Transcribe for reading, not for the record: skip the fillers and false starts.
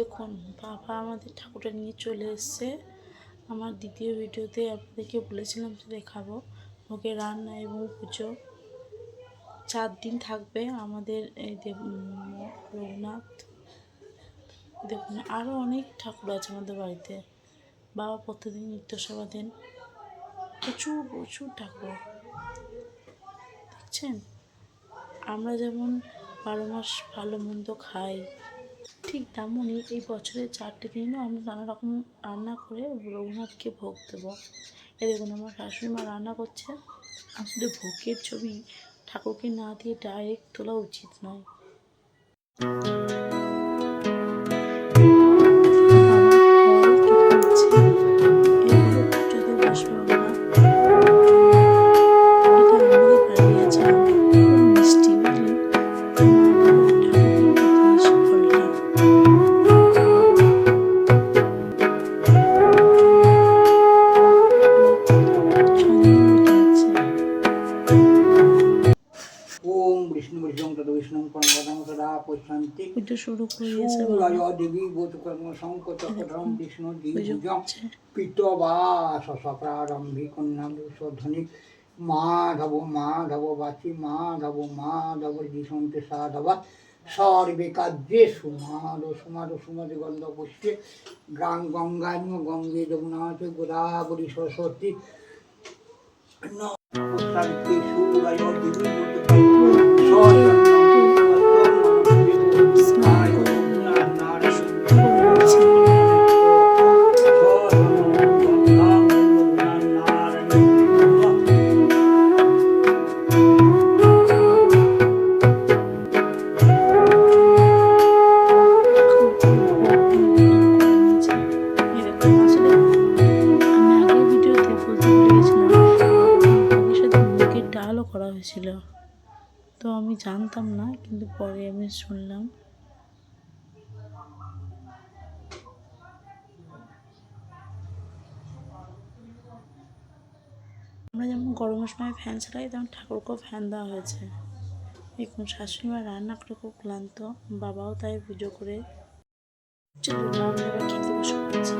দেখুন বাবা আমাদের ঠাকুরটা নিয়ে চলে এসছে। আমার দ্বিতীয় ভিডিওতে আপনাদেরকে বলেছিলাম যে দেখাবো ওকে রান্না এবং পুজো 4 দিন থাকবে আমাদের এই রঘুনাথ। দেখুন আরও অনেক ঠাকুর আছে আমাদের বাড়িতে। বাবা প্রতিদিন নিত্যসেবা দেন, প্রচুর প্রচুর ঠাকুর দেখছেন। আমরা যেমন 12 মাস ভালো মন্দ খাই, ঠিক তেমনই এই বছরের 4টে দিনও আমরা নানা রকম রান্না করে রঘুনাথকে ভোগ দেবো। এ দেখুন আমার শাশুড়ি মা রান্না করছে। আসলে ভোগের ছবি ঠাকুরকে না দিয়ে ডাইরেক্ট তোলা উচিত নয়। দেবী বোধকর্ম সংকটকরম বিষ্ণু দ্বিভুজং পিতবাস সপ্রারম্ভী কন্যাধ্বনি মাধব মাধব বাচি মাধব মাধব দিশন্তে সাধব সর্বে কার্যে সুমাদ সুমাদ সুমদ গন্ধ পুষ্পে গাং গঙ্গা গঙ্গে যমুনা গোদাবরী সরস্বতী করা হয়েছিল, তো আমি জানতাম না, কিন্তু পরে আমি শুনলাম। আমরা যেমন গরমের সময় ফ্যান চালাই, তেমন ঠাকুরকেও ফ্যান দেওয়া হয়েছে। এখন শাশুড়ি মা রান্না করে খুব ক্লান্ত, বাবাও তাই পুজো করে খেতে বসে পড়েছি।